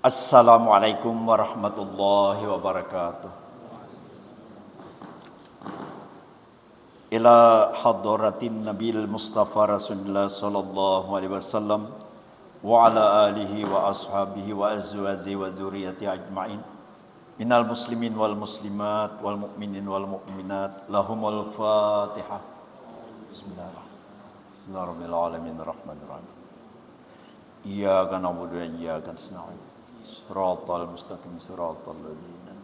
Assalamualaikum warahmatullahi wabarakatuh. Ila hadratin Nabil Mustafa Rasulullah sallallahu alaihi wasallam wa ala alihi wa ashabihi wa azwajihi wa dzurriyyati ajmain. Minal muslimin wal muslimat wal mu'minin wal mu'minat lahumul Fatihah. Bismillahirrahmanirrahim. Rahmanirrahim. Iyyaka na'budu wa iyyaka nasta'in. Shiratal mustaqim shiratal ladzina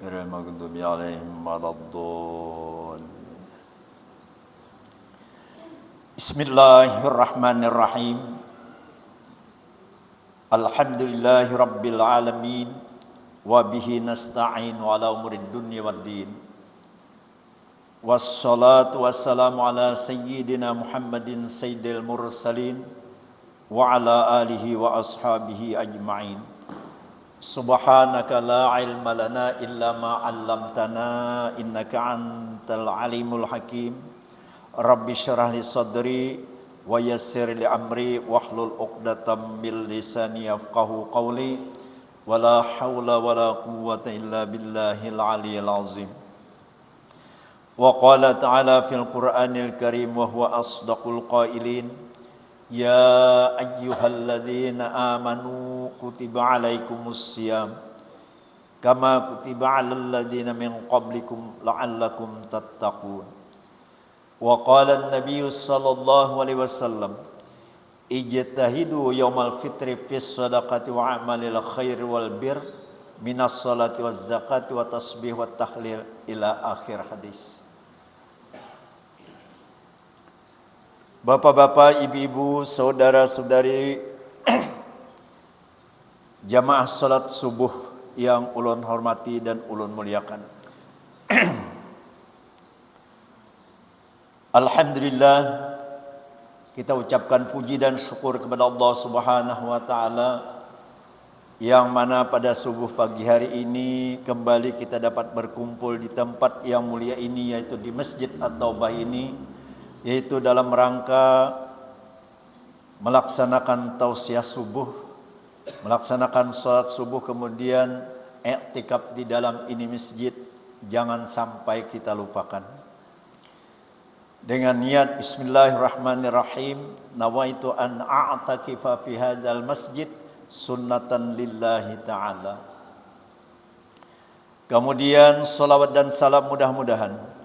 ghairil maghdubi 'alaihim waladdallin. Bismillahirrahmanirrahim. Alhamdulillahi rabbil alamin wa bihi nasta'in ala umurid dunya waddin. Wassalatu wassalamu ala sayyidina Muhammadin sayyidil mursalin wa ala alihi wa ashabihi ajma'in. Subhanaka la ilma lana illa ma 'allamtana innaka antal alimul hakim. Rabbi syrah li sadri wa yassir li amri wahlul 'uqdatam min lisani yafqahu qawli. Wala haula wala quwwata illa billahil aliyyil azim. Wa qala ta'ala fil Qur'anil Karim wa huwa asdaqul qailin. Ya ayyuhalladzina amanu kutiba alaikumus syiyam kama kutiba alal ladzina min qablikum la'allakum tattaqun. Wa qala an-nabiy sallallahu alaihi wasallam ijtahidu yaumal fitri fis sadaqati wa amalil khair wal bir minas salati waz zakati wa tasbih wa tahlil ila akhir hadis. Bapak-bapak, ibu-ibu, saudara-saudari jamaah salat subuh yang ulun hormati dan ulun muliakan. Alhamdulillah, kita ucapkan puji dan syukur kepada Allah Subhanahu wa taala yang mana pada subuh pagi hari ini kembali kita dapat berkumpul di tempat yang mulia ini, yaitu di Masjid At-Taubah ini, yaitu dalam rangka melaksanakan tausiah subuh, melaksanakan sholat subuh, kemudian i'tikaf di dalam ini masjid. Jangan sampai kita lupakan. Dengan niat bismillahirrahmanirrahim, nawaitu an a'takifa fi hadzal masjid sunnatan lillahi ta'ala. Kemudian salawat dan salam mudah-mudahan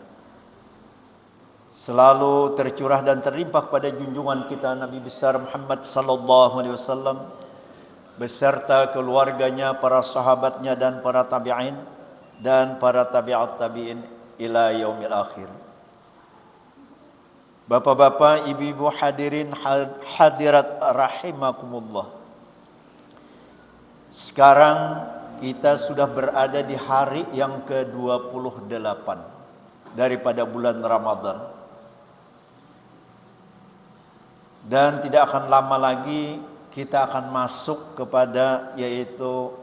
selalu tercurah dan terlimpah pada junjungan kita Nabi besar Muhammad sallallahu alaihi wasallam beserta keluarganya, para sahabatnya dan para tabi'in dan para tabi'at tabi'in ila yaumil akhir. Bapak-bapak, ibu-ibu, hadirin hadirat rahimakumullah. Sekarang kita sudah berada di hari yang ke-28 daripada bulan Ramadan. Dan tidak akan lama lagi kita akan masuk kepada yaitu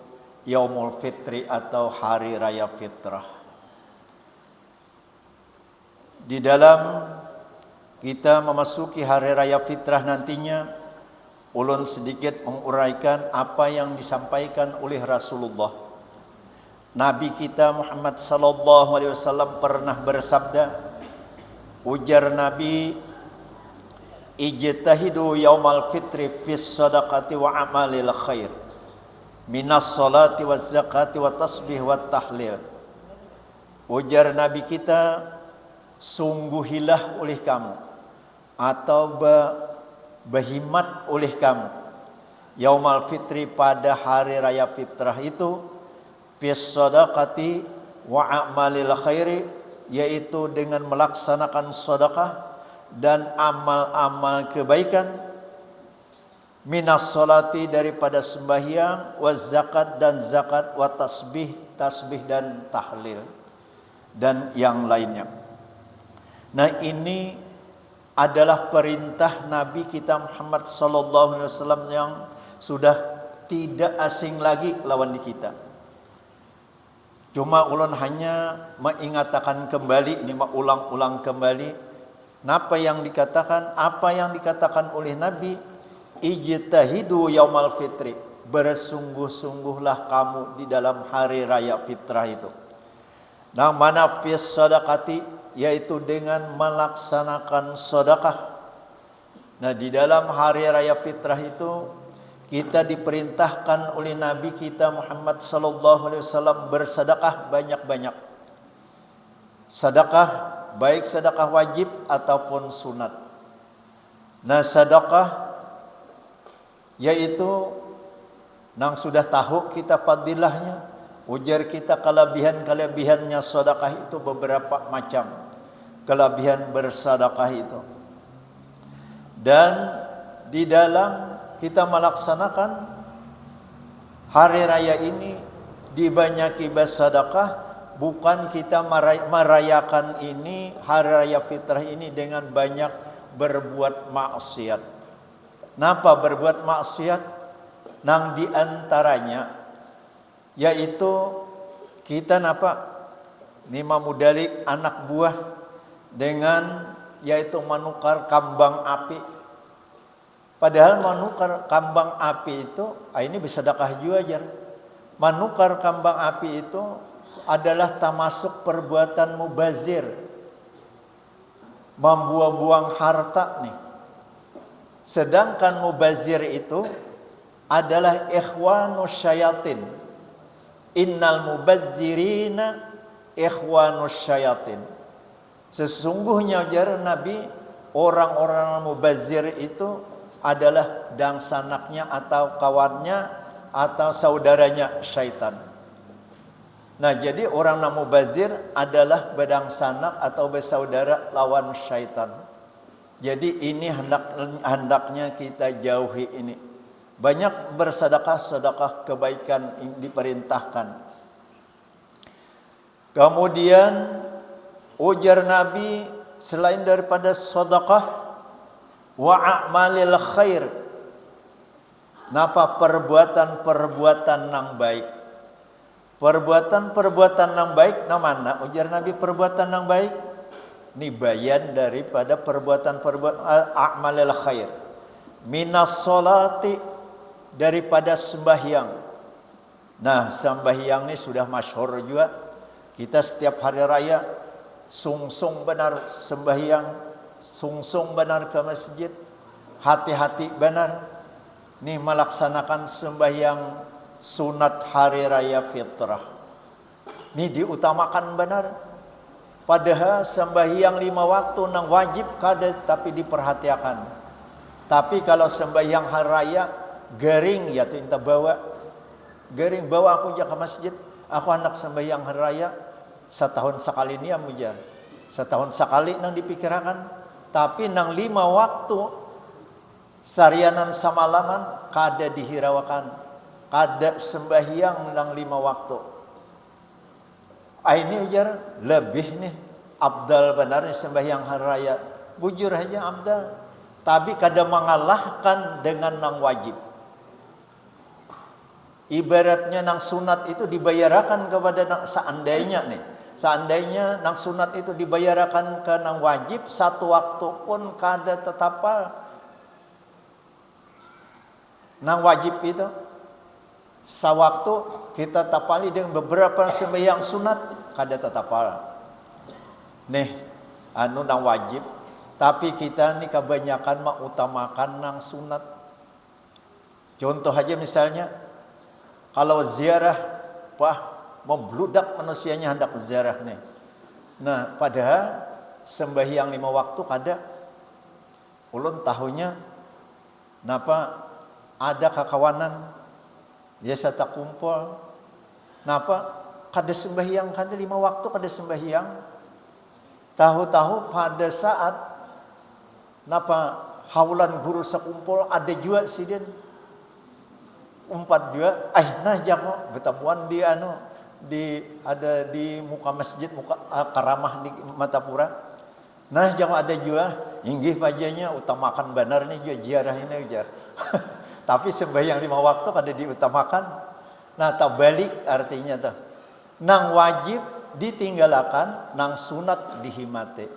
Yaumul Fitri atau Hari Raya Fitrah. Di dalam kita memasuki Hari Raya Fitrah nantinya, ulun sedikit menguraikan apa yang disampaikan oleh Rasulullah. Nabi kita Muhammad sallallahu alaihi wasallam pernah bersabda, ujar Nabi, ijtahidu yaumal fitri fis sadaqati wa amalil khair minas salati waz zakati wa tasbih wa tahlil. Ujar Nabi kita, sungguhilah oleh kamu atau berhimat oleh kamu yaumal fitri pada hari raya fitrah itu fis sadaqati wa amalil khairi, yaitu dengan melaksanakan sedekah dan amal-amal kebaikan, minas salati daripada sembahyang, waz zakat dan zakat, wa tasbih dan tahlil dan yang lainnya. Nah, ini adalah perintah Nabi kita Muhammad sallallahu alaihi wasallam yang sudah tidak asing lagi lawan di kita. Cuma ulun hanya mengingatkan kembali, ini mengulang-ulang kembali apa yang dikatakan oleh Nabi, ijtahidu yaumal fitri. bersungguh-sungguhlah kamu di dalam hari raya fitrah itu. Nah, mana fis sadaqati, yaitu dengan melaksanakan sedekah. Nah, di dalam hari raya fitrah itu kita diperintahkan oleh Nabi kita Muhammad sallallahu alaihi wasallam bersedekah banyak-banyak. Sedekah baik sedekah wajib ataupun sunat. Nah, sedekah yaitu nang sudah tahu kita fadilahnya, ujar kita kelebihan-kelebihannya sedekah itu beberapa macam. Kelebihan bersedekah itu. Dan di dalam kita melaksanakan hari raya ini dibanyaki bersedekah, bukan kita merayakan ini hari raya fitrah ini dengan banyak berbuat maksiat. Napa berbuat maksiat? Nang diantaranya yaitu kita napa nima mudalik anak buah dengan yaitu menukar kambang api. Padahal menukar kambang api itu ini bersedekah juga aja. Menukar kambang api itu adalah termasuk perbuatan mubazir, membuang-buang harta nih. Sedangkan mubazir itu adalah ikhwanus syayatin. Innal mubazzirina ikhwanus syayatin. Sesungguhnya ujar Nabi, orang-orang mubazir itu adalah dangsanaknya atau kawannya atau saudaranya syaitan. Nah, jadi orang mubazir adalah bedangsanak atau bersaudara lawan syaitan. Jadi ini hendaknya kita jauhi ini. Banyak bersedekah kebaikan diperintahkan. Kemudian ujar Nabi, selain daripada sedekah wa a'malil khair, napa perbuatan-perbuatan yang baik. Perbuatan-perbuatan yang baik namanya ujar Nabi perbuatan yang baik ini bayan daripada perbuatan-perbuatan a'malil khair. Minas sholati, daripada sembahyang. Nah, sembahyang ini sudah masyhur juga. Kita setiap hari raya sungsung benar sembahyang, sungsung benar ke masjid, hati-hati benar nih melaksanakan sembahyang sunat hari raya fitrah. Ini diutamakan benar. Padahal sembahyang 5 waktu nang wajib kada tapi diperhatikan. Tapi kalau sembahyang hari raya gering ya tu inta bawa. Gering bawa aku je ke masjid. Aku anak sembahyang hari raya setahun sekali ni amujan. Setahun sekali nang dipikirkan. Tapi nang 5 waktu sarianan samalaman kada dihirawakan. Kada sembahyang nang 5 waktu. Ini ujar lebih nih abdal benar nih sembahyang hari raya. Bujur aja abdal. Tapi kada mengalahkan dengan nang wajib. Ibaratnya nang sunat itu dibayarkan kepada nang seandainya nih. Seandainya nang sunat itu dibayarkan ke nang wajib, satu waktu pun kada tetapal. Nang wajib itu sewaktu kita tapali dengan beberapa sembahyang sunat kada tetapal. Nih anu nang wajib, tapi kita ni kebanyakan mengutamakan nang sunat. Contoh aja misalnya kalau ziarah, membludak manusianya hendak ziarah nih. Nah, padahal sembahyang 5 waktu kada. Ulun tahunya napa ada kakawanan biasa tak kumpul. Napa kada sembahyang, kada 5 waktu kada sembahyang. Tahu-tahu pada saat napa haulan guru sekumpul ada juga sidin. Umpat juga, nah jangan bertemuan di ada di muka masjid, muka karamah di Matapura. Nah jangan ada juga, inggih pajanya utamakan benar nih juga ziarah ini ujar. Tapi sembahyang 5 waktu kada diutamakan. Nah tabalik artinya tuh, nang wajib ditinggalkan, nang sunat dihimati.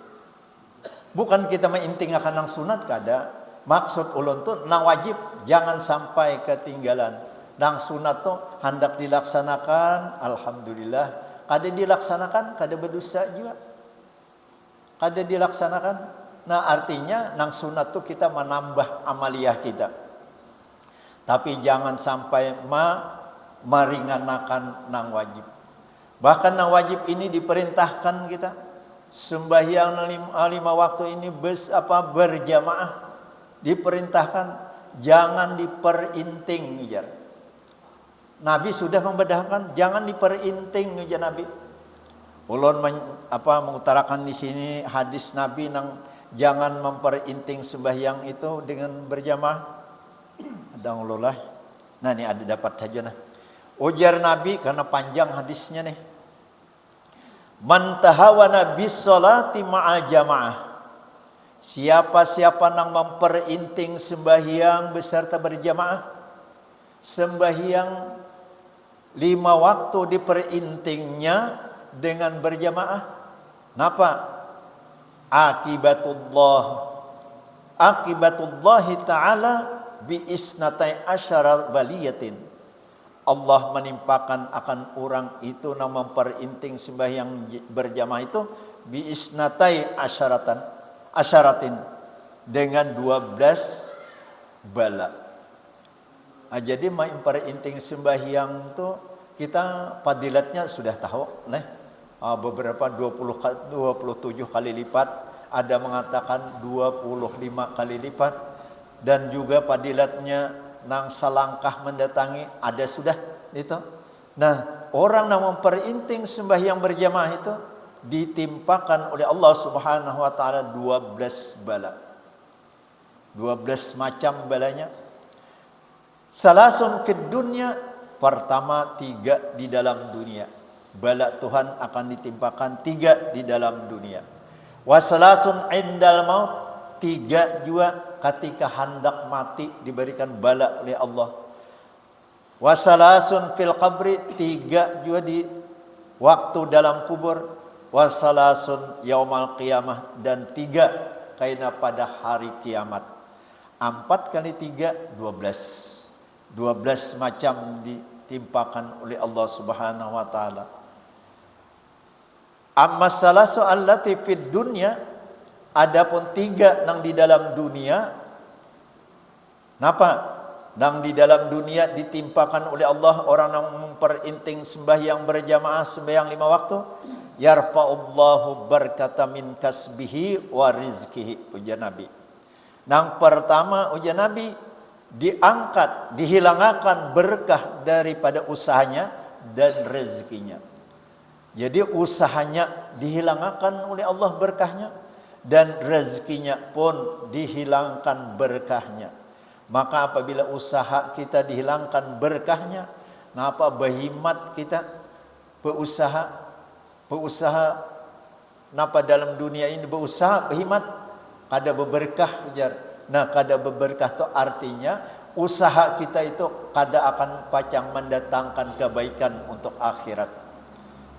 Bukan kita mengintingkan nang sunat kada. Maksud ulun tuh nang wajib jangan sampai ketinggalan. Nang sunat tuh hendak dilaksanakan, alhamdulillah. Kada dilaksanakan, kada berdosa juga. Kada dilaksanakan. Nah artinya nang sunat tuh kita menambah amaliyah kita. Tapi jangan sampai meringankan nang wajib. Bahkan nang wajib ini diperintahkan kita sembahyang 5 waktu ini berjamaah, diperintahkan jangan diperinting ujar. Nabi sudah membedakan jangan diperinting ujar Nabi. Ulun mengutarakan di sini hadis Nabi nang jangan memperinting sembahyang itu dengan berjamaah. Ada ulullah. Nah ini ada dapat saja nah. Ujar Nabi karena panjang hadisnya nih. Man tahawana bis sholati ma'al jamaah. Siapa-siapa nang memperinting sembahyang beserta berjamaah. Sembahyang 5 waktu diperintingnya dengan berjamaah. Napa? Akibatullahi ta'ala bi isnatai asyara baliyatin. Allah menimpakan akan orang itu yang memperinting sembahyang berjamaah itu bi isnatai asyaratin dengan 12 bala. Nah, jadi memperinting sembahyang itu kita fadilatnya sudah tahu, beberapa 27 kali lipat, ada mengatakan 25 kali lipat, dan juga fadilatnya nang salangkah mendatangi ada sudah itu. Nah, orang yang memperinting sembahyang berjamaah itu ditimpakan oleh Allah Subhanahu wa taala 12 bala. 12 macam balanya. Salasun fid dunya, pertama 3 di dalam dunia. Bala Tuhan akan ditimpakan 3 di dalam dunia. Wasalasun indal maut, 3 juga ketika hendak mati diberikan bala oleh Allah. Wasalasun fil qabri, 3 juga di waktu dalam kubur. Wasalasun yaumal qiyamah, dan 3 kaina pada hari kiamat. 4 kali 3 12. 12 macam ditimpakan oleh Allah Subhanahu wa taala. Amma salasu allati fid dunya, adapun 3 nang di dalam dunia. Napa? Nang di dalam dunia ditimpakan oleh Allah orang yang memperinting sembahyang berjamaah sembahyang 5 waktu. Yarfa'ullahu barkata min kasbihi wa rizkihi, ujar Nabi. Nang pertama ujar Nabi, diangkat, dihilangkan berkah daripada usahanya dan rezekinya. Jadi usahanya dihilangkan oleh Allah berkahnya, dan rezekinya pun dihilangkan berkahnya. Maka apabila usaha kita dihilangkan berkahnya, napa berhimat kita berusaha napa dalam dunia ini berusaha berhimat kada berberkah ujar. Nah, kada berberkah itu artinya usaha kita itu kada akan pacang mendatangkan kebaikan untuk akhirat.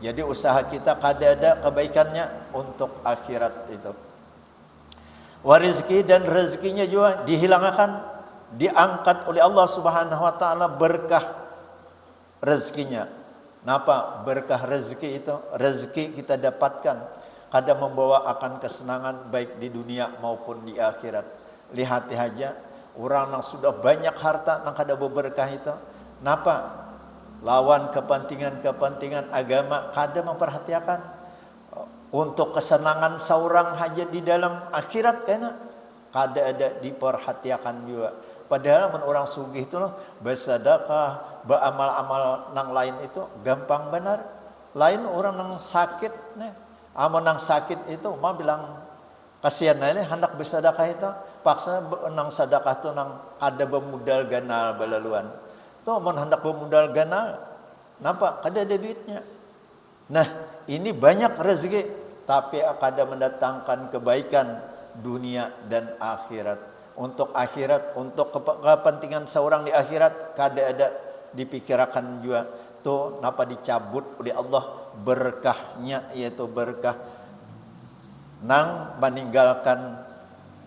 Jadi usaha kita kada ada kebaikannya untuk akhirat itu. Warizki, dan rezekinya juga dihilangkan, diangkat oleh Allah Subhanahu wa taala berkah rezekinya. Napa berkah rezeki itu? Rezeki kita dapatkan kada membawa akan kesenangan baik di dunia maupun di akhirat. Lihat saja orang yang sudah banyak harta yang kada berberkah itu. Napa? Lawan kepentingan agama kada memperhatikan untuk kesenangan seorang haja di dalam akhirat, karena kada ada diperhatikan juga. Padahal orang sugih itu loh bersedekah, beramal-amal nang lain itu gampang benar. Lain orang nang sakit nih, amun nang sakit itu mah bilang kasihan nih hendak bersedekah itu, paksa nang sedekah itu nang ada bermodal ganal balaluan. Tuh mun hendak bermodal ganal, napa kada ada duitnya. Nah, ini banyak rezeki tapi kada mendatangkan kebaikan dunia dan akhirat. Untuk akhirat, untuk kepentingan seorang di akhirat kada ada dipikirkan juga. Tuh napa dicabut oleh Allah berkahnya, yaitu berkah nang meninggalkan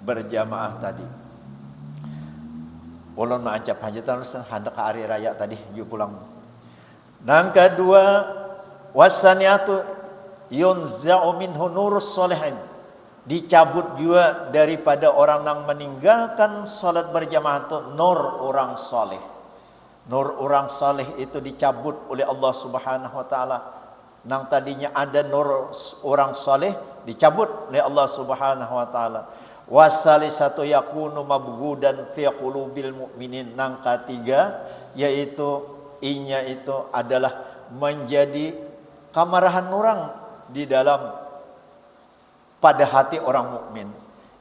berjamaah tadi. ulun ma'ancap hajatan hendak ke hari raya tadi ju pulang. Nang kedua wasaniatu yunza'u minhu nurus solihin, dicabut juga daripada orang yang meninggalkan salat berjamaah itu nur orang soleh. Nur orang soleh itu dicabut oleh Allah Subhanahu wa taala. Nang tadinya ada nur orang soleh dicabut oleh Allah Subhanahu wa taala. Wasalisatu yakunu mabghudan fi qulubil mu'minin. Nang ketiga yaitu inya itu adalah menjadi kemarahan orang di dalam pada hati orang mukmin.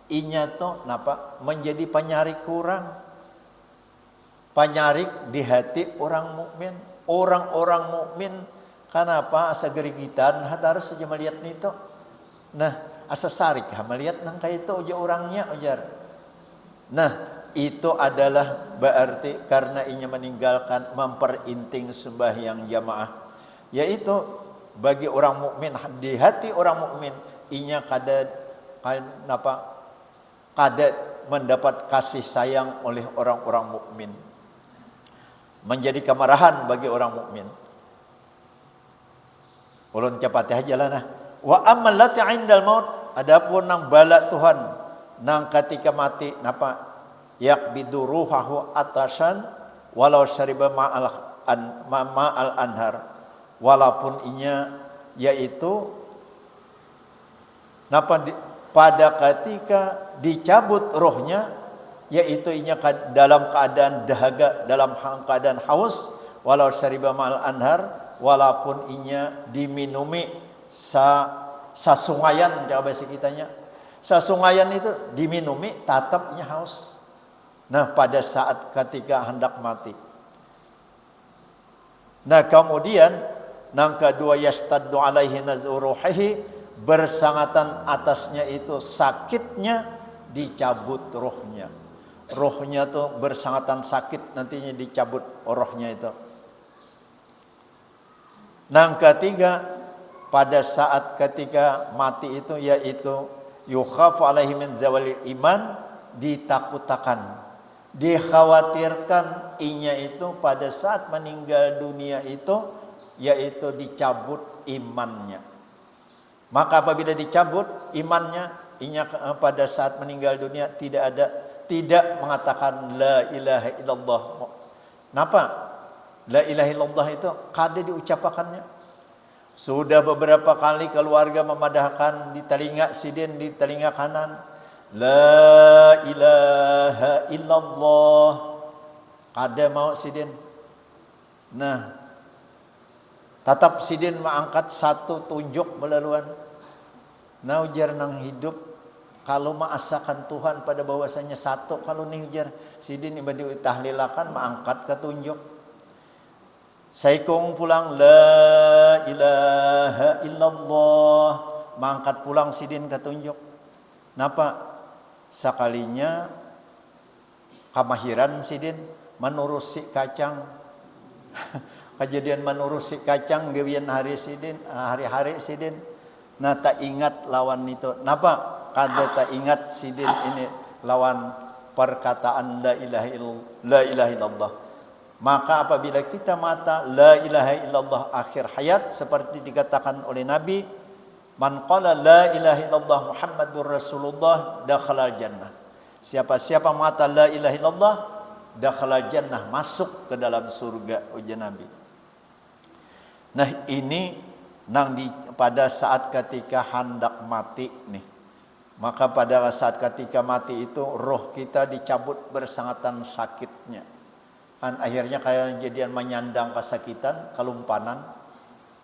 Inya tuh napa? Menjadi penyarik kurang. Penyarik di hati orang mukmin. Orang-orang mukmin kenapa asa gerigitan harus saja melihat itu. Nah, asa sarik melihat nang kayak itu ujar orangnya ujar. Nah, itu adalah berarti karena inya meninggalkan memperinting sembahyang jamaah. Yaitu bagi orang mukmin, di hati orang mukmin inya kada mendapat kasih sayang oleh orang-orang mukmin. Menjadi kemarahan bagi orang mukmin. Ulun capati aja lah nah. Wa ammal lati 'indal maut, adapun nang bala Tuhan nang ketika mati napa yakbidu ruhahu atasan walau syariba ma'al anhar, walaupun inya yaitu napa pada ketika dicabut rohnya yaitu inya dalam keadaan dahaga, dalam keadaan haus, walau syariba ma'al anhar, walaupun inya diminumi sasungayan jawa bahasa kitanya. Sasungayan itu diminumi tetap inya haus. Nah, pada saat ketika hendak mati. Nah, kemudian nang kedua yastaddu alaihi naz'uruhihi, bersangatan atasnya itu sakitnya dicabut rohnya. Rohnya tuh bersangatan sakit nantinya dicabut rohnya itu. Nang ketiga pada saat ketika mati itu yaitu yukhafu alaihi min zawalil iman, ditakutakan, dikhawatirkan inya itu pada saat meninggal dunia itu yaitu dicabut imannya. Maka apabila dicabut imannya, inya pada saat meninggal dunia tidak mengatakan la ilaha illallah. Kenapa? La ilaha illallah itu kada diucapakannya. Sudah beberapa kali keluarga memadahkan di telinga sidin, di telinga kanan, la ilaha illallah. Kada mau sidin. Nah, tetap sidin mengangkat satu tunjuk melaluan. Nah, ujar nang hidup kalau maasakan Tuhan pada bahwasanya satu, kalau nih ujar sidin ibadi tahlilakan mengangkat ke tunjuk. Saikung pulang la ilaha illallah, mengangkat pulang sidin ke tunjuk. Napa? Sekalinya kamahiran sidin menurusi kacang. Kejadian menurusi kacang gawian hari sidin, hari-hari sidin. Nah, tak ingat lawan itu. Napa? Kada tak ingat sidin ini lawan perkataan la ilaha illallah. Maka apabila kita mata la ilaha illallah akhir hayat seperti dikatakan oleh Nabi, man qala la ilaha illallah Muhammadur Rasulullah dakhalal jannah. Siapa-siapa mata la ilaha illallah dakhalal jannah, masuk ke dalam surga, ujar Nabi. Nah, ini pada saat ketika hendak mati nih. Maka pada saat ketika mati itu roh kita dicabut bersangatan sakitnya. Akhirnya kayak kejadian menyandang kesakitan, kelumpanan.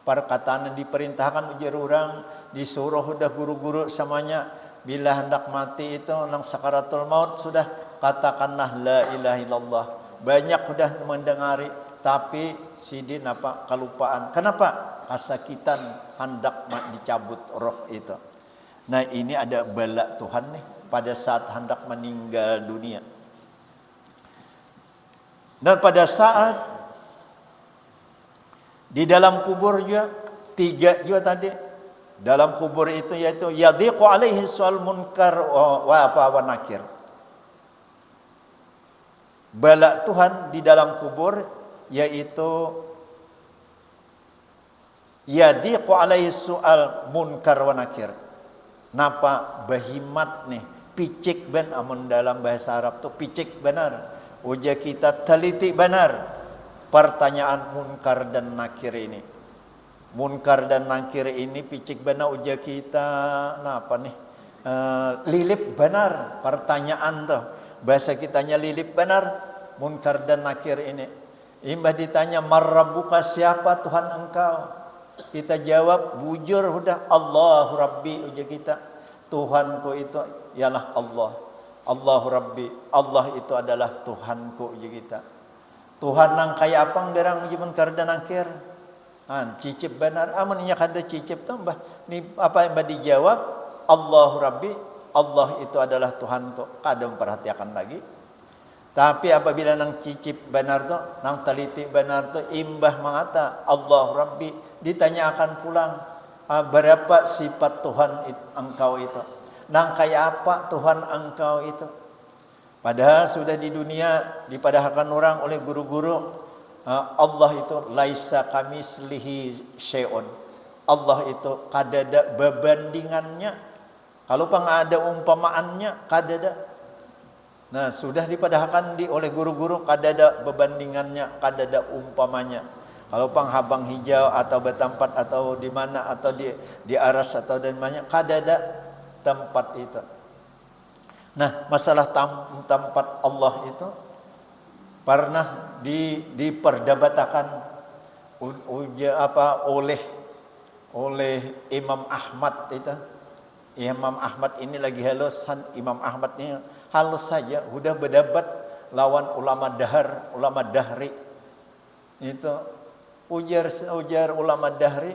Perkataan yang diperintahkan ujar orang, disuruh udah guru-guru samanya, bila hendak mati itu nang sakaratul maut sudah katakanlah la ilaha illallah. Banyak sudah mendengari, tapi sidin apa kelupaan. Kenapa? Kesakitan hendak dicabut roh itu. Nah, ini ada bala Tuhan nih pada saat hendak meninggal dunia. Dan pada saat di dalam kubur juga, tiga juga tadi. Dalam kubur itu yaitu yadhiqu alaihi sual munkar wa nakir. bala Tuhan di dalam kubur, yaitu yadiqu alaihi su'al munkar wa nakir. Napa bahimat nih, picik ben amun dalam bahasa Arab tuh picik benar. Uja kita teliti benar pertanyaan munkar dan nakir ini. Munkar dan nakir ini picik benar uja kita napa nih? Lilip benar pertanyaan tuh. Bahasa kitanya lilip benar munkar dan nakir ini. Imbah ditanya marrabbuka, siapa Tuhan engkau? Kita jawab bujur udah Allahu Rabbi, ujar kita. Tuhanku itu ialah Allah. Allahu Rabbi, Allah itu adalah Tuhanku, ujar kita. Tuhan nang kaya apa ngerang uji munkar dan nakir. Cicip benar. Amun nya kada cicip tuh mbah ni apa yang dijawab Allahu Rabbi, Allah itu adalah Tuhanku. Kada memperhatikan lagi. Tapi apabila nang cicip benar tu, nang teliti benar tu, imbah mengata Allah Rabbi, ditanyakan pulang, berapa sifat Tuhan engkau itu? Nang kaya apa Tuhan engkau itu? Padahal sudah di dunia dipadahkan orang oleh guru-guru, Allah itu laisa kamislihi syai'un. Allah itu kadada berbandingannya. Kalau pang ada umpamaannya kadada. Nah, sudah dipadahkan oleh guru-guru kadada berbandingannya, kadada umpamanya. Kalau pang habang hijau atau bertempat atau di mana atau di aras atau di mana, kadada tempat itu. Nah, masalah tempat Allah itu pernah diperdebatkan oleh Imam Ahmad itu. Imam Ahmad ini lagi halus, Imam Ahmad ini halus saja, udah berdebat lawan ulama dahar, ulama dahri. Itu ujar ulama dahri,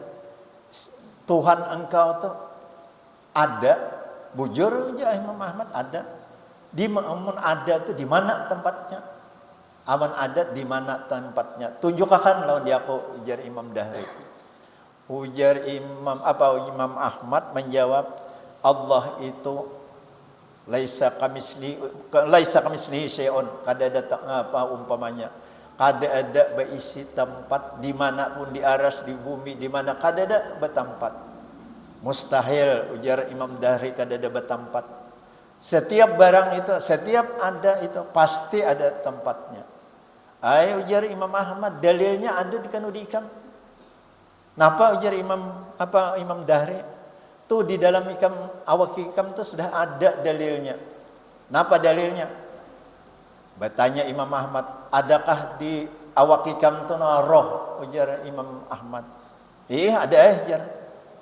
Tuhan engkau tuh ada, bujur aja Imam Ahmad ada. Amun ada tuh di mana tempatnya? Amun ada di mana tempatnya? Tunjukkan lawan dia aku, ujar Imam Dahri. Ujar Imam Ahmad menjawab, Allah itu laisa kamislihi syai'un, kada ada apa umpamanya, kada ada berisi tempat dimanapun, di aras, di bumi, di mana kada ada bertempat. Mustahil, ujar Imam Dahri, kada ada bertempat. Setiap barang itu, setiap ada itu pasti ada tempatnya. Ujar Imam Ahmad, dalilnya ada di kanu diikam. Napa ujar Imam Dahri? Tuh di dalam awak ikam itu sudah ada dalilnya. Napa dalilnya? Bertanya Imam Ahmad, adakah di awak ikam itu roh? Ujar Imam Ahmad. Ada ujar.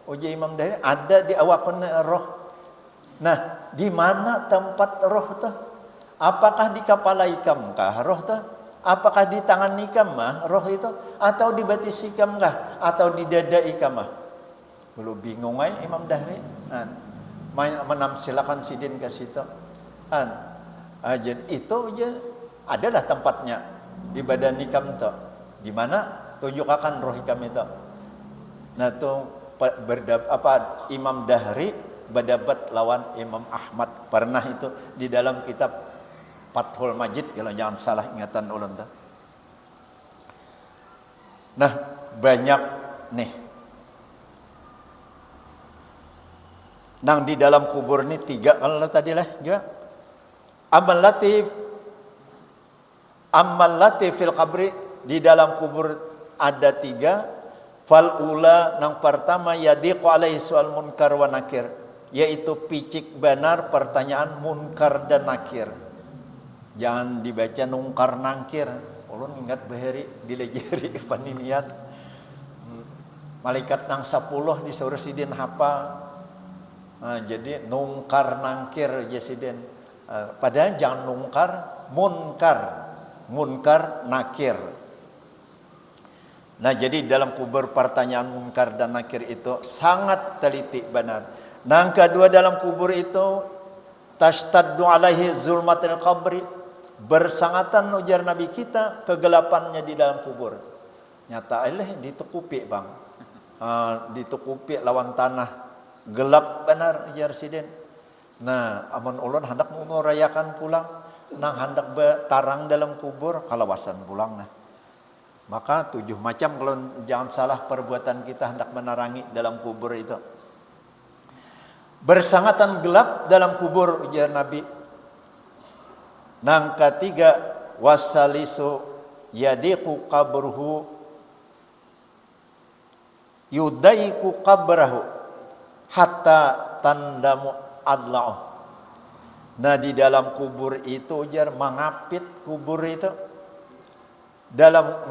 Ujar Imam Dahri, ada di awak roh. Nah, di mana tempat roh itu? Apakah di kepala ikam kah roh itu? Apakah di tangan ikam roh itu? Atau di batis ikam kah? Atau di dada ikam Belum bingung ay Imam Dahri. Menamsilakan sidin ke situ. Jadi itu aja adalah tempatnya di badan ikam itu. Di mana tunjukkan roh ikam itu. Nah tu Imam Dahri berdebat lawan Imam Ahmad. Pernah itu di dalam kitab Fathul Majid, kalau jangan salah ingatan ulun tu. Nah, banyak nih. Nang di dalam kubur ni 3 kalau tadi lah juga. Amal latif fil qabri, di dalam kubur ada 3. Fal ula, nang pertama yadiqu alaihi sual munkar wa nakir, yaitu picik benar pertanyaan munkar dan nakir. Jangan dibaca nungkar nangkir. Ulun ingat bahari dilejeri paninian. Malaikat nang 10 disuruh sidin hafal. Jadi nungkar nangkir jasiden. Padahal jangan nungkar, munkar nakir. Nah, jadi dalam kubur pertanyaan munkar dan nakir itu sangat teliti benar. Nah, kedua dalam kubur itu tashtaddu alaihi zulmatil qabri, bersangatan ujar Nabi kita kegelapannya di dalam kubur. Nyata ditukupi bang, ditukupi lawan tanah. Gelap benar ujar sidin. Nah, amun ulun hendak merayakan pulang, nang hendak tarang dalam kubur kalawasan pulang nah. Maka 7 macam kalau jangan salah perbuatan kita hendak menarangi dalam kubur itu. Bersangatan gelap dalam kubur ujar Nabi. Nang ketiga wasalisu yadiku qabruhu yudaiku qabrahu hatta tandamu adla'u. Nah di dalam kubur itu ujar mengapit kubur itu. Dalam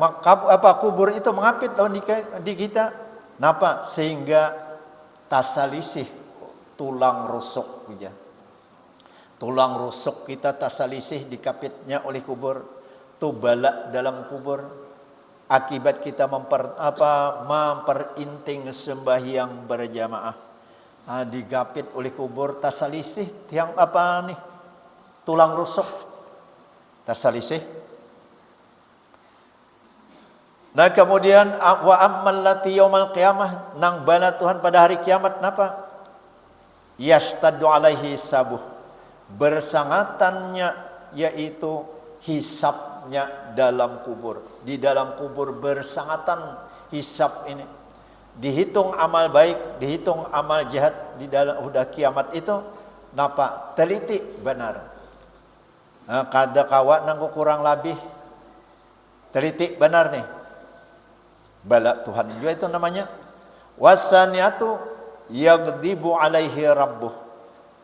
kubur itu mengapit di kita. Napa? Sehingga tasalisih tulang rusuk ujar. Tulang rusuk kita tasalisih dikapitnya oleh kubur. Tu balak dalam kubur. Akibat kita memperinting sembahyang berjamaah. Digapit oleh kubur tasalisih tiang apa nih? Tulang rusuk. Tasalisih. Nah kemudian wa ammal lati yaumal qiyamah nang bala Tuhan pada hari kiamat napa? Yastaddu alaihi sabuh. Bersangatannya yaitu hisabnya dalam kubur. Di dalam kubur bersangatan hisab ini. Dihitung amal baik, dihitung amal jahat di dalam udah kiamat itu napa? Teliti benar. Nah, kada kawa nangku kurang lebih teliti benar nih. Bala Tuhan juga itu namanya. Wasaniatu yaghdibu alaihi rabbuh.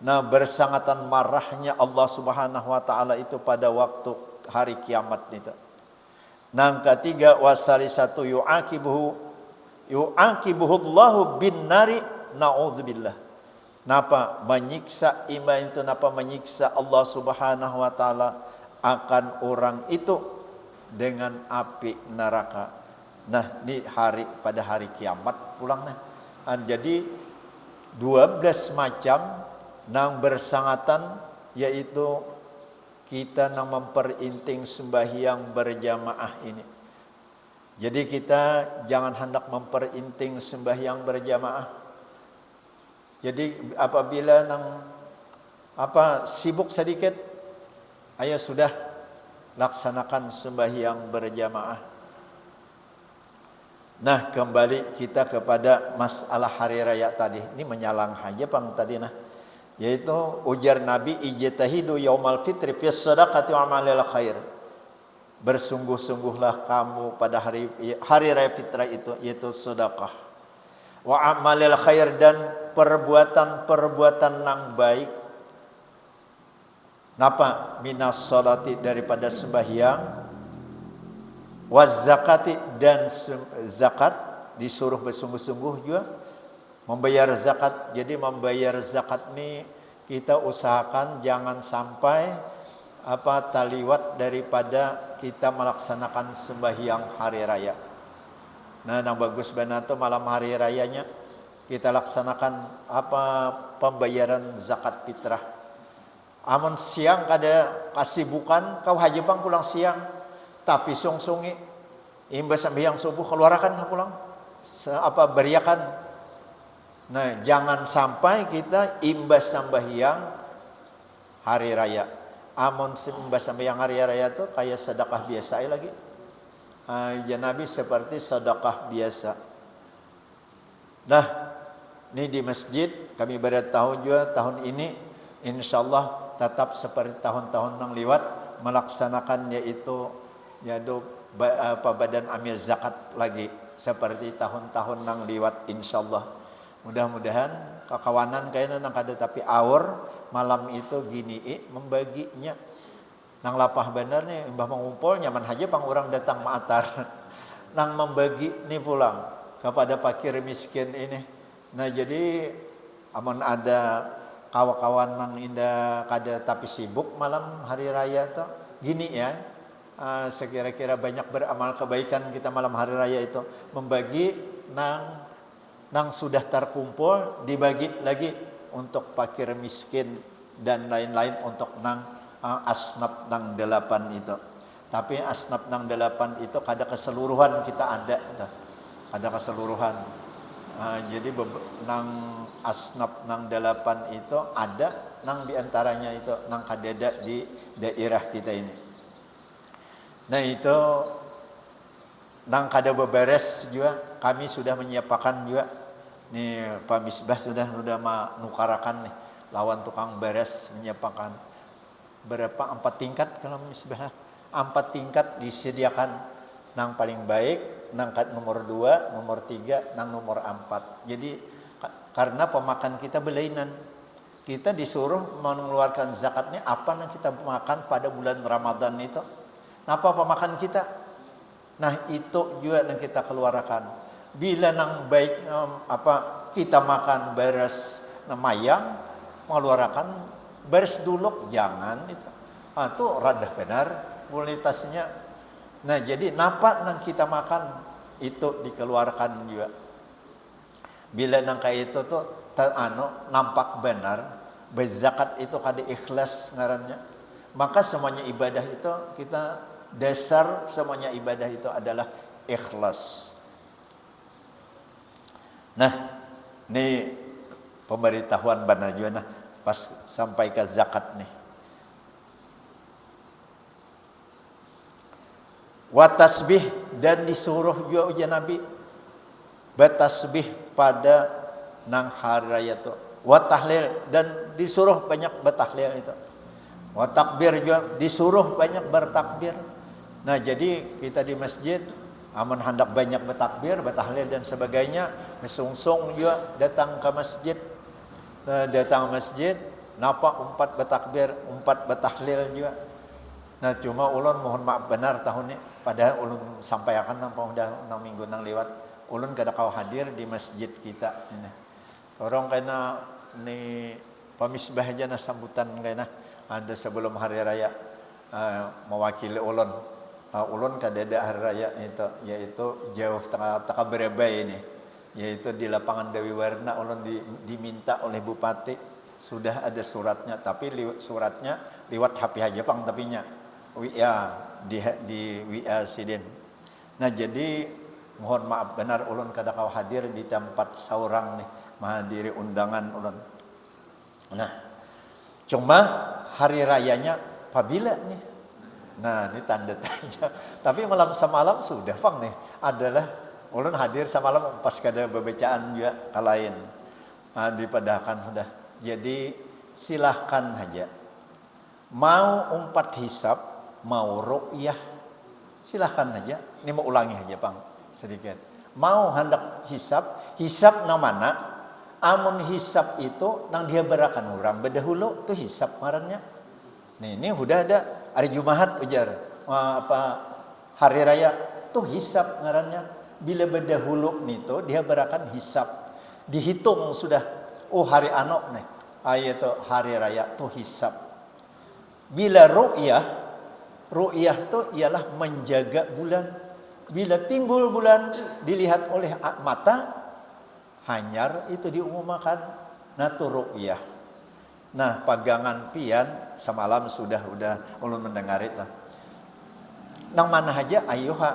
Nah, bersangatan marahnya Allah Subhanahu wa taala itu pada waktu hari kiamat itu. Nah, ketiga wasalisatu yu'aqibuhullahu bin nari na'udzubillah. Napa menyiksa iman itu napa menyiksa Allah Subhanahu wa taala akan orang itu dengan api neraka. Nah, di pada hari kiamat pulangnya. Jadi 12 macam nang bersangatan yaitu kita nang memperinting sembahyang berjamaah ini. Jadi kita jangan hendak memperinting sembahyang berjamaah. Jadi apabila nang sibuk sedikit, ayo sudah laksanakan sembahyang berjamaah. Nah, kembali kita kepada masalah hari raya tadi. Ini menyalang aja pang tadi nah. Yaitu ujar Nabi ijtahidu yaumal fitri fi shadaqati wa amalil khair. Bersungguh-sungguhlah kamu pada hari raya fitrah itu yaitu sedekah. Wa amalil khair dan perbuatan-perbuatan yang baik. Napa? Minas sholati daripada sembahyang. Waz zakati dan zakat disuruh bersungguh-sungguh juga membayar zakat. Jadi membayar zakat ini kita usahakan jangan sampai taliwat daripada kita melaksanakan sembahyang hari raya. Nah, yang bagus benar tuh malam hari rayanya kita laksanakan pembayaran zakat fitrah. Amun siang kada kasibukan kau haji bang pulang siang. Tapi sung-sungi imbas sembahyang subuh keluarkan pulang beriakan. Nah, jangan sampai kita imbas sembahyang hari raya. Amun imbas sembahyang hari raya itu kayak sedekah biasa lagi. Ya Nabi seperti sedekah biasa. Nah, ini di masjid kami beritahu juga tahun ini insyaallah tetap seperti tahun-tahun yang lewat melaksanakan yaitu badan amil zakat lagi seperti tahun-tahun yang lewat insyaallah. Mudah-mudahan kekawanan kayaknya nang kada tapi aur malam itu gini membaginya nang lapah bener nih mbah mengumpul nyaman aja pang orang datang maatar nang membagi nih pulang kepada fakir miskin ini. Nah, jadi amun ada kawan-kawan nang indah kada tapi sibuk malam hari raya tuh gini ya. Sekira-kira banyak beramal kebaikan kita malam hari raya itu membagi nang sudah terkumpul dibagi lagi untuk fakir miskin dan lain-lain untuk nang asnaf nang 8 itu. Tapi asnaf nang 8 itu kada keseluruhan kita ada keseluruhan. Jadi nang asnaf nang 8 itu ada nang diantaranya itu nang kadeda di daerah kita ini. Nah itu nang kada beberes juga kami sudah menyiapkan juga nih Pak Misbah sudah menukarakan nih lawan tukang beres menyiapkan berapa 4 tingkat kalau Misbah 4 tingkat disediakan nang paling baik nang nomor 2 nomor 3 nang nomor 4. Jadi karena pemakan kita belainan, kita disuruh mengeluarkan zakatnya apa yang kita makan pada bulan Ramadan itu. Apa pemakan kita? Nah itu juga yang kita keluarkan. Bila nang baik kita makan beres mayang mengeluarkan beres dulu jangan itu. Itu radah benar kualitasnya. Nah jadi napa nang kita makan itu dikeluarkan juga. Bila nang kayak itu tuh nampak benar berzakat itu kada ikhlas ngarannya. Maka semuanya ibadah itu kita dasar semuanya ibadah itu adalah ikhlas. Nah, ini pemberitahuan benar juga nah pas sampai ke zakat nih. Wa tasbih dan disuruh juga ujian Nabi bertasbih pada nang hari raya itu. Wa tahlil dan disuruh banyak bertahlil itu. Wa takbir juga disuruh banyak bertakbir. Nah jadi kita di masjid aman hendak banyak bertakbir, bertahlil dan sebagainya, mesungsung juga datang ke masjid. Datang ke masjid, napa 4 bertakbir, 4 bertahlil juga. Nah cuma ulun mohon maaf benar tahun ini, padahal ulun sampaikan nampak udah 6 minggu nang lewat, ulun kada kau hadir di masjid kita ini. Orang kena ni pamisbah aja na sambutan kena ada sebelum hari raya mewakili ulun. Ulun kadeda hari raya itu yaitu jauh taka bereba ini, yaitu di lapangan Dewi Warna ulun diminta oleh bupati, sudah ada suratnya tapi suratnya lewat HP aja pang tapinya WA di WA Sidin. Nah jadi mohon maaf benar ulun kada kau hadir di tempat saurang nih menghadiri undangan ulun. Nah cuma hari rayanya apabila nih. Nah ini tanda tanya. Tapi malam semalam sudah pang nih adalah ulun hadir semalam pas kada bebacaan juga kalain. Dipadahkan sudah. Jadi silahkan aja. Mau 4 hisab, mau ru'yah, silahkan aja. Ini mau ulangi aja pang sedikit. Mau hendak hisab nang mana? Amun hisab itu nang dia berakan orang berdahulu tuh hisab ngarannya. Nih ini udah ada hari Jumat ujar hari raya tuh hisab ngarannya. Bila berdahulu nih tuh dia berakan hisab, dihitung sudah. Oh hari anok nih, itu hari raya tuh hisab. Bila ru'yah tuh ialah menjaga bulan. Bila timbul bulan dilihat oleh mata, hanyar itu diumumkan. Nah tuh ru'yah. Nah pagangan pian semalam sudah ulun mendengar itu. Nang mana aja ayuha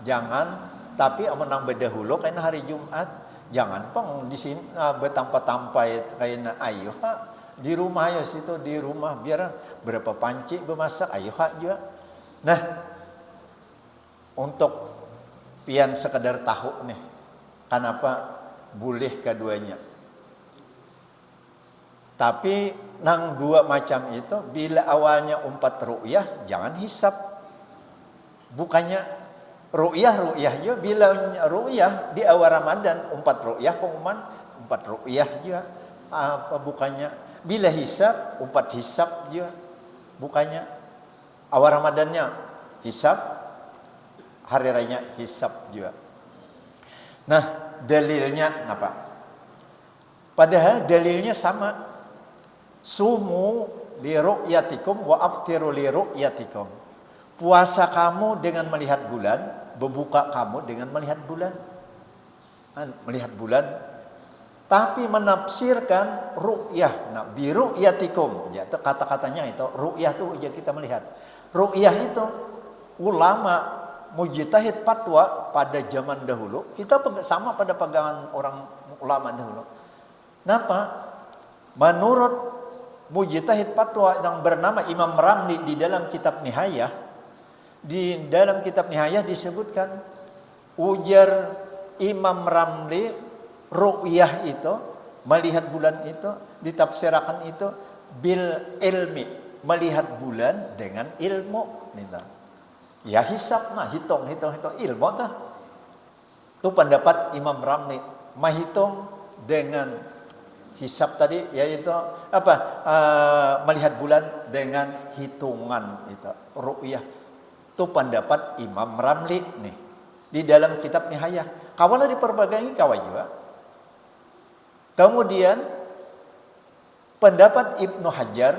jangan, tapi amun nang berdahulu karena hari Jumat jangan pang di sini bertampa-tampai kayak ayuha di rumah ya situ di rumah biar berapa panci bermasak ayuha juga. Nah untuk pian sekedar tahu nih kenapa boleh keduanya. Tapi nang 2 macam itu bila awalnya 4 ru'yah jangan hisab. Bukannya ru'yah juga bila ru'yah di awal Ramadan 4 ru'yah pengumuman 4 ru'yah juga apa bukannya bila hisab 4 hisab juga bukannya awal Ramadannya hisab hari raya hisab juga. Nah dalilnya apa? Padahal dalilnya sama. Sumu li ru'yatikum wa aftiru li ru'yatikum. Puasa kamu dengan melihat bulan, berbuka kamu dengan melihat bulan. Melihat bulan tapi menafsirkan ru'yah. Nah, bi ru'yatikum. Ya, itu kata-katanya itu ru'yah itu ya kita melihat. Ru'yah itu ulama mujtahid fatwa pada zaman dahulu, kita sama pada pegangan orang ulama dahulu. Kenapa? Menurut mujtahid fatwa yang bernama Imam Ramli di dalam kitab Nihayah. Di dalam kitab Nihayah disebutkan, ujar Imam Ramli, ru'yah itu, melihat bulan itu, ditafsirkan itu bil ilmi, melihat bulan dengan ilmu. Ya hisab, nah hitung ilmu tuh. Itu pendapat Imam Ramli, menghitung dengan hisab tadi, yaitu melihat bulan dengan hitungan itu, ru'yah. Itu pendapat Imam Ramli nih di dalam kitab Nihayah. Kawalah diperbagai kawal juga. Kemudian pendapat Ibnu Hajar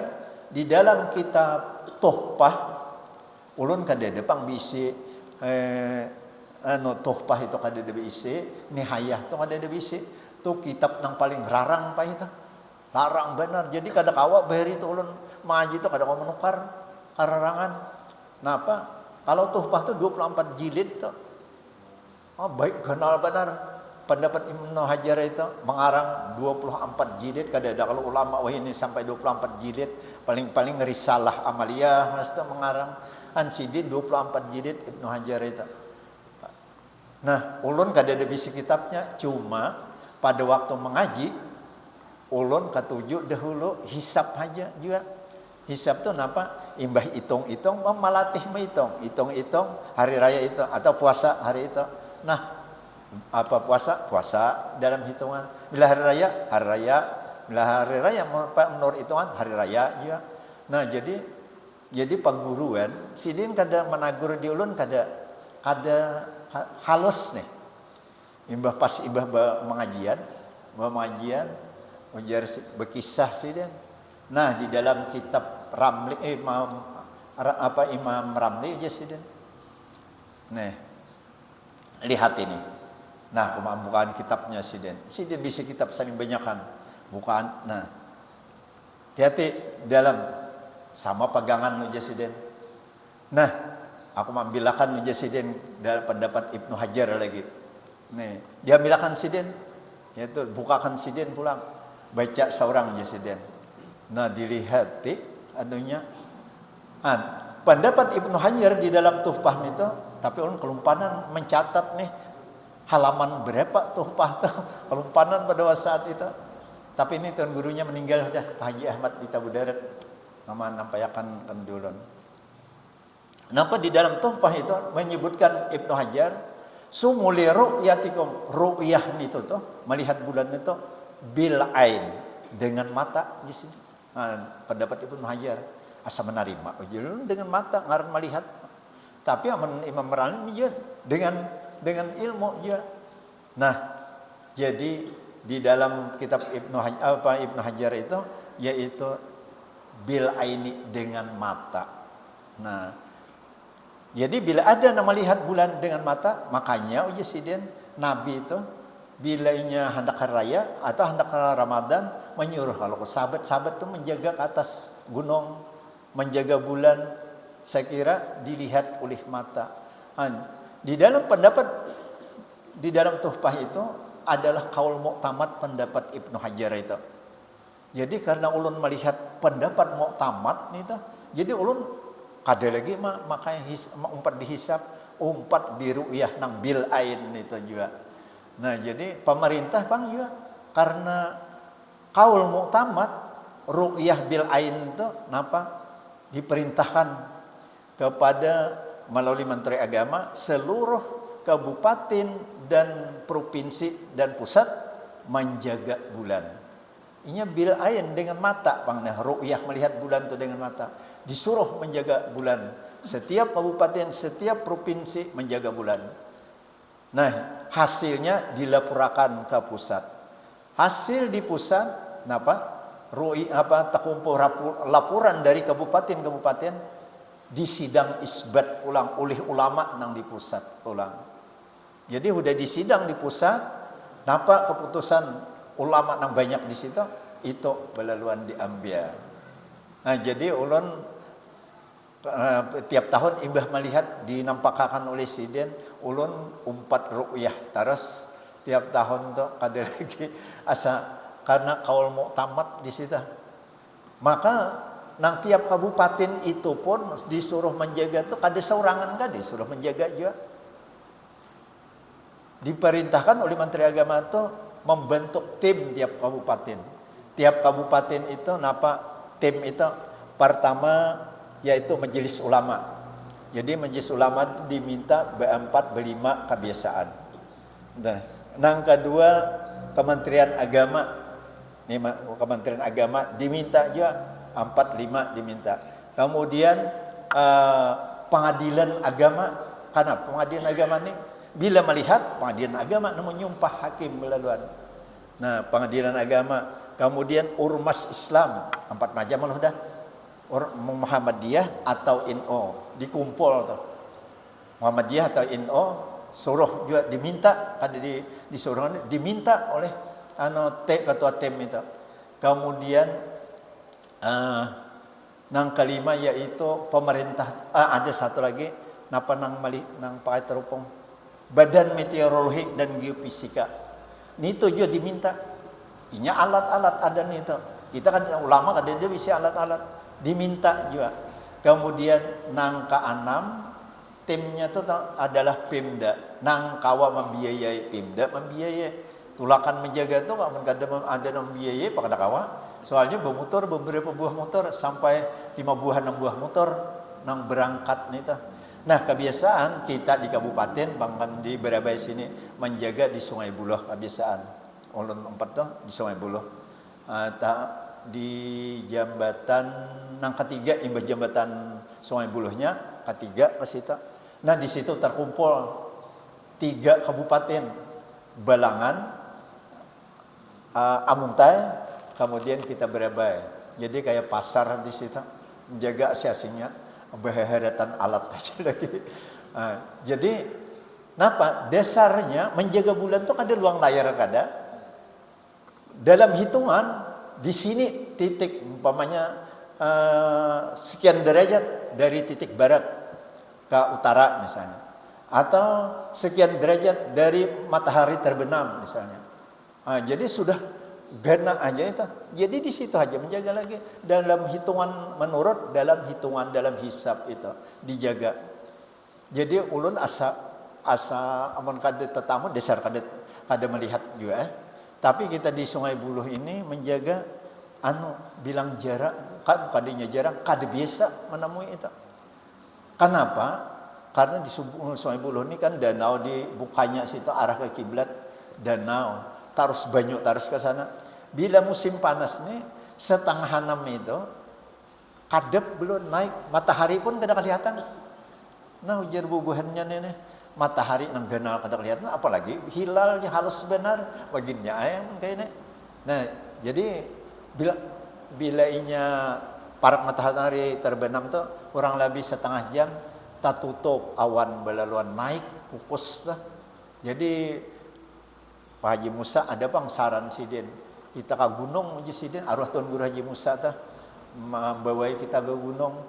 di dalam kitab Tuhfah, ulun kada depang bisi Tuhfah itu kada ada bisi, Nihayah itu kada ada bisi. Itu kitab yang paling larang pa itu. Larang benar. Jadi kada kawa bahari itu ulun maji itu kada kawa menukar kararangan. Napa? Kalau Tuhfah itu 24 jilid tuh. Oh, baik kenal benar. Pendapat Ibnu Hajar itu mengarang 24 jilid. Kada ada kalau ulama wah ini sampai 24 jilid. Paling-paling risalah amaliyah mesti mengarang ansidin 24 jilid Ibnu Hajar itu. Nah, ulun kada ada bisi kitabnya, cuma pada waktu mengaji ulun ketujuh dahulu hisab aja juga. Hisab tuh napa? Imbah hitung-hitung, malatih menghitung. Hitung-hitung hari raya itu atau puasa hari itu. Nah, apa puasa dalam hitungan. Bila hari raya, bila hari raya menurut hitungan hari raya juga. Nah, jadi pengguruan sidin kada menagur di ulun kada halus nih. Imbah mengajian ujar berkisah sidin. Nah, di dalam kitab Ramli Imam Ramli aja sidin. Nih. Lihat ini. Nah, bukaan kitabnya sidin. Sidin bisa kitab saling banyakan. Bukaan. Nah. Hati-hati dalam sama pegangan aja sidin. Nah, aku membilakan aja sidin dalam pendapat Ibnu Hajar lagi. Nih, dia bilakan sidin, yaitu bukakan sidin pulang, baca seorang aja sidin. Nah, dilihat anunya. Pendapat Ibnu Hajar di dalam Tuhfah itu, tapi ulun kelumpanan mencatat nih halaman berapa Tuhfah tuh, kelumpanan pada saat itu. Tapi ini tuan gurunya meninggal sudah, Pak Haji Ahmad di Tabudarat. Nama nampayakan kendulun. Kenapa di dalam Tuhfah itu menyebutkan Ibnu Hajar sumuli ru'yatikum, ru'yah itu tuh melihat bulan itu bil ain, dengan mata di sini. Pendapat Ibnu Hajar asa menerima dengan mata ngaran melihat. Tapi Imam Ramli dengan ilmu dia. Nah, jadi di dalam kitab Ibnu Hajar itu yaitu bil aini, dengan mata. Nah, jadi bila ada nama lihat bulan dengan mata, makanya sidin Nabi itu bilanya hendak hari raya atau hendak Ramadan menyuruh kalau sahabat-sahabat itu menjaga ke atas gunung, menjaga bulan, saya kira dilihat oleh mata. Di dalam pendapat di dalam Tuhfah itu adalah kaul muktamad pendapat Ibnu Hajar itu. Jadi karena ulun melihat pendapat muktamad itu, jadi ulun kada lagi makanya umpat dihisab, umpat di ru'yah nang bil ain itu juga. Nah, jadi pemerintah bang juga karena kaul muktamad ru'yah bil ain itu napa diperintahkan kepada melalui Menteri Agama seluruh kabupaten dan provinsi dan pusat menjaga bulan. Ini bil ain dengan mata bang, nah ru'yah melihat bulan itu dengan mata. Disuruh menjaga bulan. Setiap kabupaten, setiap provinsi menjaga bulan. Nah, hasilnya dilaporkan ke pusat. Hasil di pusat, terkumpul laporan dari kabupaten-kabupaten di sidang isbat ulang oleh ulama nang di pusat ulang. Jadi udah disidang di pusat, keputusan ulama nang banyak di situ itu belaluan diambil. Nah, jadi ulun tiap tahun imbah melihat dinampakkan oleh sidin ulun umpat ru'yah terus tiap tahun tuh kada lagi asa karena kaul muktamad di situ. Maka nang tiap kabupaten itu pun disuruh menjaga tuh kada saurangan kan disuruh menjaga juga. Diperintahkan oleh Menteri Agama itu membentuk tim tiap kabupaten. Tiap kabupaten itu napa tim itu pertama yaitu majelis ulama. Jadi majelis ulama itu diminta berempat berlima kebiasaan. Nah, nang kedua Kementerian Agama. Ini Kementerian Agama diminta juga 4-5 diminta. Kemudian pengadilan agama, karena pengadilan agama ini bila melihat pengadilan agama namun nyumpah hakim melaluan. Nah, pengadilan agama, kemudian ormas Islam 4 macam lah dah. Muhammadiyah atau NU dikumpul tuh. Muhammadiyah atau NU suruh juga diminta, ada disuruh diminta oleh ketua tim itu. Kemudian nang kelima yaitu pemerintah. Ada satu lagi napa nang pakai terupung Badan Meteorologi dan Geofisika. Ini itu juga diminta. Inya alat-alat ada nih itu. Kita kan ulama kan dia bisa alat-alat diminta juga. Kemudian nang keenam timnya itu adalah Pemda. Nang kawa membiayai Pemda membiayai. Tulakan menjaga itu kalau ada membiayai pada kawa. Soalnya beberapa buah motor sampai 5 buah 6 buah motor nang berangkat nih tuh. Nah, kebiasaan kita di kabupaten bahkan di Berabai sini menjaga di Sungai Buloh kebiasaan. Ulun 4 tuh di Sungai Buloh. Di jambatan nang ketiga imbas jambatan Sungai Bulohnya ketiga pas itu. Nah, di situ terkumpul 3 kabupaten Balangan, Amuntai, kemudian kita Berabai. Jadi kayak pasar di situ menjaga asing-asingnya, berhadatan alat aja lagi. Jadi napa dasarnya menjaga bulan itu ada luang layar kada. Dalam hitungan di sini titik umpamanya sekian derajat dari titik barat ke utara misalnya, atau sekian derajat dari matahari terbenam misalnya. Jadi sudah gana aja itu. Jadi di situ aja menjaga lagi dalam hitungan menurut dalam hisab itu dijaga. Jadi ulun asa amun kada tetamu dasar kada melihat juga. Tapi kita di Sungai Buloh ini menjaga bilang jarak kan kadinya jarang kada biasa menemui itu. Kenapa? Karena di Sungai Buloh ini kan danau dibukanya situ arah ke kiblat danau. Tarus banyak tarus ke sana. Bila musim panas nih setengah 6 itu kadep belum naik matahari pun kada kelihatan. Nah ujar bubuhannya nih matahari nang ganal kada kelihatan apalagi hilalnya halus benar baginnya ayam kayaknya. Nah jadi bila inya parak matahari terbenam tuh kurang lebih setengah jam tak tutup awan belaluan naik kukus lah. Jadi Pak Haji Musa ada bang saran sidin kita ke gunung uji sidin arwah Tuan Guru Haji Musa tah membawai kita ke gunung.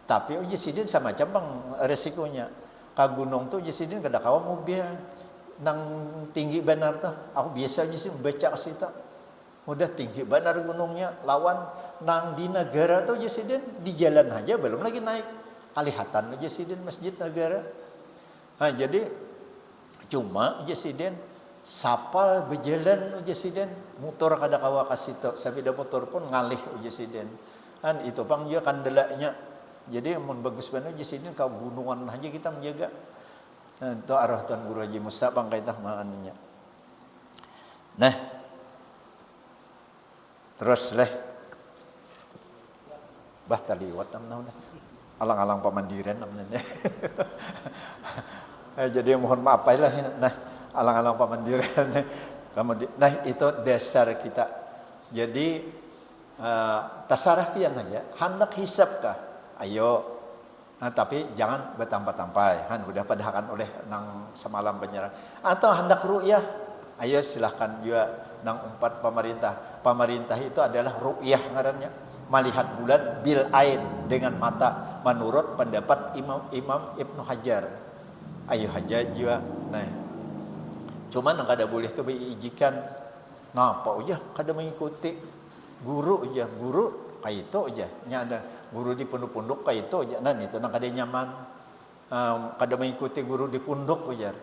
Tapi uji sidin sama macam bang resikonya ke gunung tuh uji sidin kada kawa mobil nang tinggi benar tuh. Aku biasa uji sidin baca situ udah tinggi benar gunungnya lawan nang di negara tuh uji sidin di jalan aja belum lagi naik kalihatan uji sidin masjid negara. Jadi cuma uji sidin sapal berjalan uji sidin motor kada kawa kasito sabida motor pun ngalih uji sidin kan itu bang dia kandelanya. Jadi mun bagus banget uji sidin kau gunungan aja kita menjaga. Itu arah Tuan Guru Haji Musa bang kaitah maannya. Nah terus leh bah taliwat namanya alang-alang pamandiran namanya. Jadi mohon maaf lah. Nah alang-alang pamandiran. Kemudian, nah itu dasar kita. Jadi tasarah pian aja. Hendak hisab kah? Ayo. Nah, tapi jangan bertampai-tampai. Udah padahakan oleh nang semalam penyerang. Atau hendak ru'yah. Ayo silahkan juga nang umpat pemerintah. Pemerintah itu adalah ru'yah ngarannya. Melihat bulan bil ain dengan mata menurut pendapat Imam Ibnu Hajar. Ayo haja juga. Nah, cuman yang kada boleh tu diijikan. Napa aja kada mengikuti guru aja. Guru kayak itu aja. Nya ada guru di pondok-pondok kayak itu aja. Nah itu nang kada nyaman. Kada mengikuti guru di pondok ujar.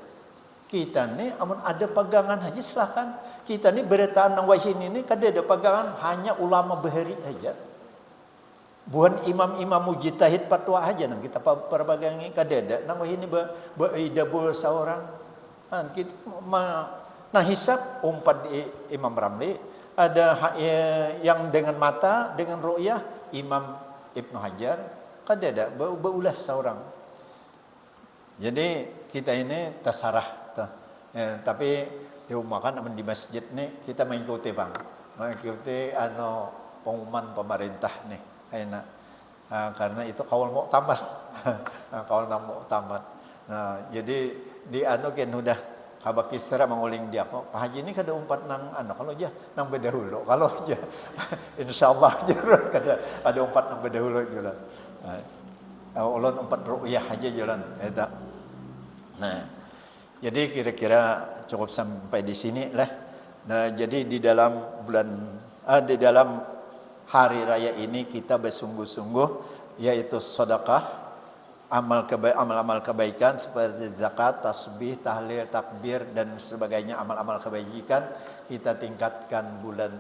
Kita ni amun ada pegangan haji silakan. Kita ni beretaan nang wahin ini kada ada pegangan, hanya ulama beheri aja. Bukan imam-imam mujtahid fatwa aja nang kita perbagangi kada ada. Nang wahin ini beidabul seorang. Kita nah hisab umpat di Imam Ramli, ada yang dengan mata dengan ru'yah Imam Ibnu Hajar, kada ada beulas seorang. Jadi kita ini terserah tapi diumakan di masjid ni kita mengikuti bang, mengikuti pengumuman pemerintah nih enak. Karena itu kawal muktamar. Kawal muktamar. Nah, jadi di kan udah kabak kisra menguling dia kok Pak Haji ini kada umpat nang kalau aja nang bedahulu, kalau aja insyaallah jalan kada umpat nang bedahulu jalan. Ulun umpat ru'yah aja jalan eta. Nah, jadi kira-kira cukup sampai di sini lah. Nah, jadi di dalam di dalam hari raya ini kita bersungguh-sungguh yaitu sedekah, amal-amal kebaikan seperti zakat, tasbih, tahlil, takbir dan sebagainya, amal-amal kebajikan kita tingkatkan bulan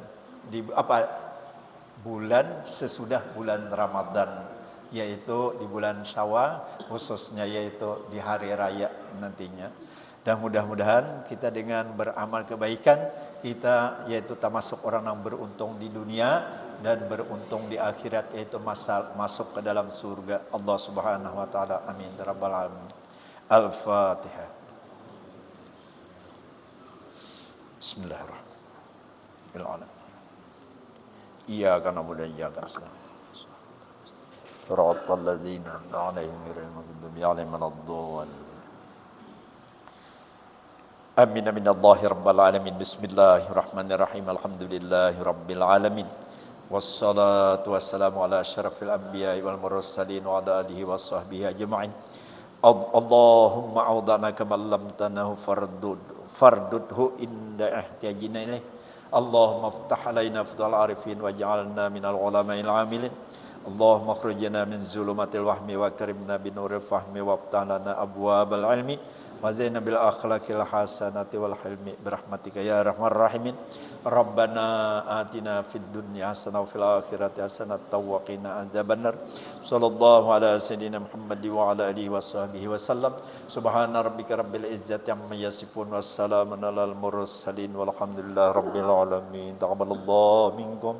sesudah bulan Ramadan, yaitu di bulan Syawal, khususnya yaitu di hari raya nantinya. Dan mudah-mudahan kita dengan beramal kebaikan kita yaitu termasuk orang yang beruntung di dunia dan beruntung di akhirat, yaitu masuk ke dalam surga Allah Subhanahu wa taala. Amin ya rabbal alamin. Al-Fatihah. Bismillahirrahmanirrahim. Iyyaka na'budu wa iyyaka nasta'in. صراط الذين أنعمت عليهم غير المغضوب عليهم ولا الضالين. آمين من الله رب العالمين. بسم الله الرحمن الرحيم. الحمد لله رب العالمين. والصلاة والسلام على أشرف الأنبياء والمرسلين وعلى آله وصحبه أجمعين. اللهم أعوذنا كما علمتناه فردده عند احتياجنا إليه. اللهم افتح علينا فتوح العارفين واجعلنا من العلماء العاملين. اللهم اخرجنا من ظلمات الوهم واكرمنا بنور الفهم وافتح لنا ابواب العلم وزينا بالاخلاق الحسنه والحلم برحمتك يا ارحم الراحمين. ربنا آتنا في الدنيا حسنه وفي الاخره حسنه وقنا عذاب النار. صلى الله على سيدنا محمد وعلى اله وصحبه وسلم. سبحان ربك رب العزه عما يصفون والسلام على المرسلين والحمد لله رب العالمين. تقبل الله منكم